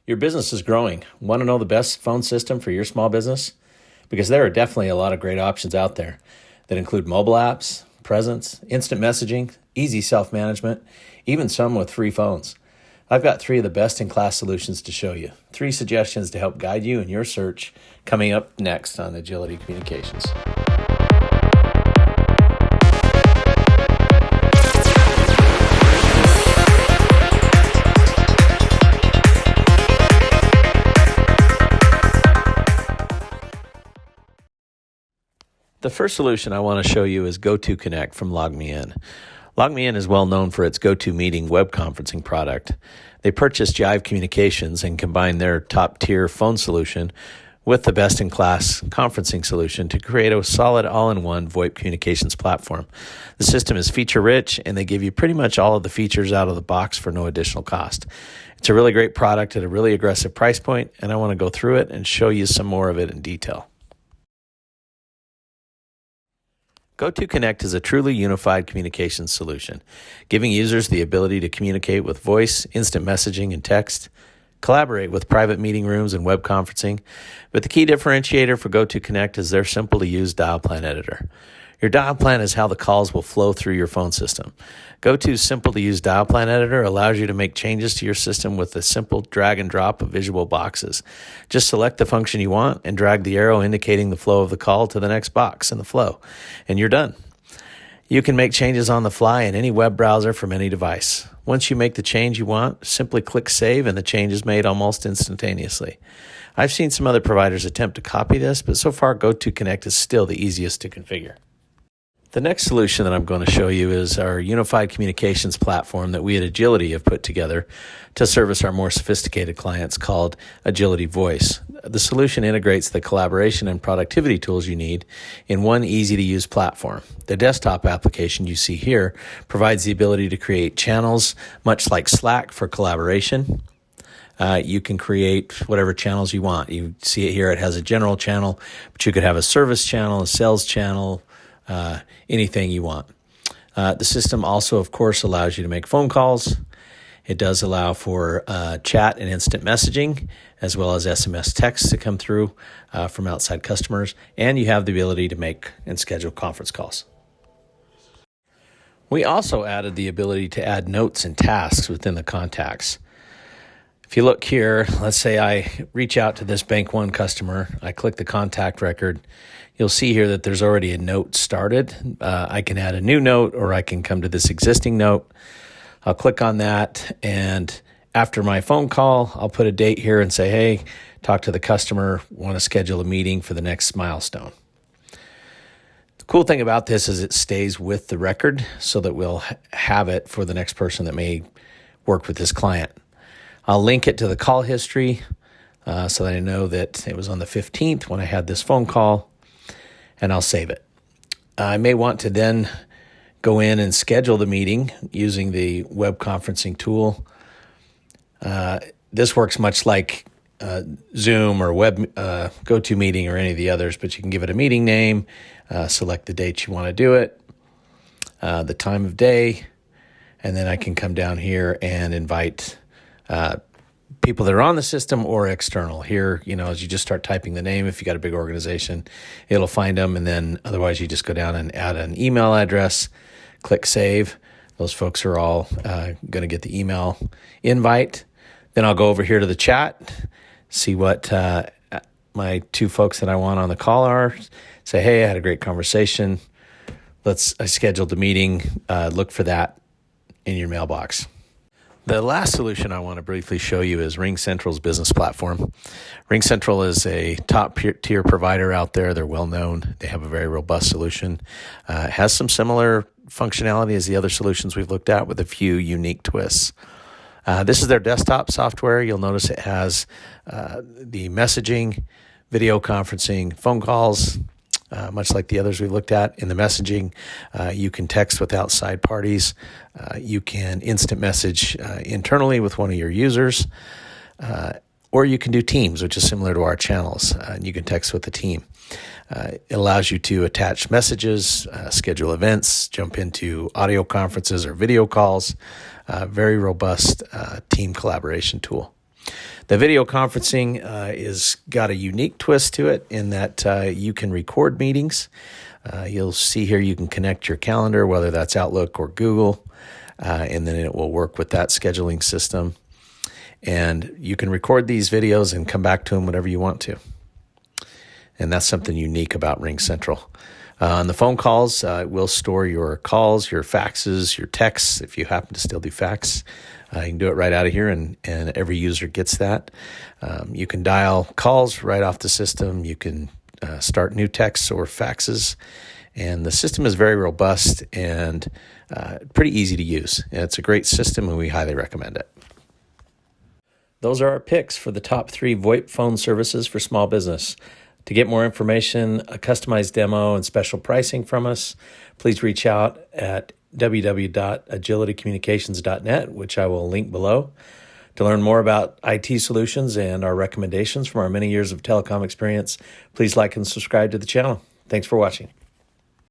Your business is growing. Want to know the best phone system for your small business? Because there are definitely a lot of great options out there that include mobile apps, presence, instant messaging, easy self-management, even some with free phones. I've got 3 of the best-in-class solutions to show you. 3 suggestions to help guide you in your search coming up next on Agility Communications. The first solution I want to show you is GoToConnect from LogMeIn. LogMeIn is well known for its GoToMeeting web conferencing product. They purchased Jive Communications and combined their top-tier phone solution with the best-in-class conferencing solution to create a solid all-in-one Voip communications platform. The system is feature-rich, and they give you pretty much all of the features out of the box for no additional cost. It's a really great product at a really aggressive price point, and I want to go through it and show you some more of it in detail. GoToConnect is a truly unified communications solution, giving users the ability to communicate with voice, instant messaging, and text, collaborate with private meeting rooms and web conferencing. But the key differentiator for GoToConnect is their simple-to-use dial plan editor. Your dial plan is how the calls will flow through your phone system. GoTo's simple-to-use dial plan editor allows you to make changes to your system with a simple drag and drop of visual boxes. Just select the function you want and drag the arrow indicating the flow of the call to the next box in the flow, and you're done. You can make changes on the fly in any web browser from any device. Once you make the change you want, simply click Save and the change is made almost instantaneously. I've seen some other providers attempt to copy this, but so far GoToConnect is still the easiest to configure. The next solution that I'm going to show you is our unified communications platform that we at Agility have put together to service our more sophisticated clients called Agility Voice. The solution integrates the collaboration and productivity tools you need in one easy-to-use platform. The desktop application you see here provides the ability to create channels, much like Slack for collaboration. You can create whatever channels you want. You see it here, it has a general channel, but you could have a service channel, a sales channel, anything you want. The system also, of course, allows you to make phone calls. It does allow for chat and instant messaging, as well as SMS texts to come through from outside customers, and you have the ability to make and schedule conference calls. We also added the ability to add notes and tasks within the contacts. If you look here, let's say I reach out to this Bank One customer, I click the contact record, you'll see here that there's already a note started. I can add a new note or I can come to this existing note. I'll click on that, and after my phone call, I'll put a date here and say, hey, talk to the customer, want to schedule a meeting for the next milestone. The cool thing about this is it stays with the record so that we'll have it for the next person that may work with this client. I'll link it to the call history so that I know that it was on the 15th when I had this phone call, and I'll save it. I may want to then go in and schedule the meeting using the web conferencing tool. This works much like Zoom or GoToMeeting or any of the others, but you can give it a meeting name, select the date you want to do it, the time of day, and then I can come down here and invite people that are on the system or external. Here, as you just start typing the name, if you got a big organization, it'll find them, and then otherwise you just go down and add an email address, click Save. Those folks are all going to get the email invite. Then I'll go over here to the chat, see what my 2 folks that I want on the call are, say, hey, I had a great conversation. I scheduled the meeting. Look for that in your mailbox. The last solution I want to briefly show you is Ringcentral's business platform. Ringcentral is a top-tier provider out there. They're well-known. They have a very robust solution. It has some similar functionality as the other solutions we've looked at with a few unique twists. This is their desktop software. You'll notice it has the messaging, video conferencing, phone calls, much like the others we looked at. In the messaging, you can text with outside parties. You can instant message internally with one of your users. Or you can do Teams, which is similar to our channels. You can text with the team. It allows you to attach messages, schedule events, jump into audio conferences or video calls. Very robust team collaboration tool. The video conferencing is got a unique twist to it in that you can record meetings. You'll see here you can connect your calendar, whether that's Outlook or Google, and then it will work with that scheduling system. And you can record these videos and come back to them whenever you want to. And that's something unique about Ringcentral. On the phone calls, we'll store your calls, your faxes, your texts, if you happen to still do fax. You can do it right out of here, and every user gets that. You can dial calls right off the system. You can start new texts or faxes. And the system is very robust and pretty easy to use. And it's a great system, and we highly recommend it. Those are our picks for the top 3 Voip phone services for small business. To get more information, a customized demo, and special pricing from us, please reach out at www.agilitycommunications.net, which I will link below. To learn more about IT solutions and our recommendations from our many years of telecom experience, please like and subscribe to the channel. Thanks for watching.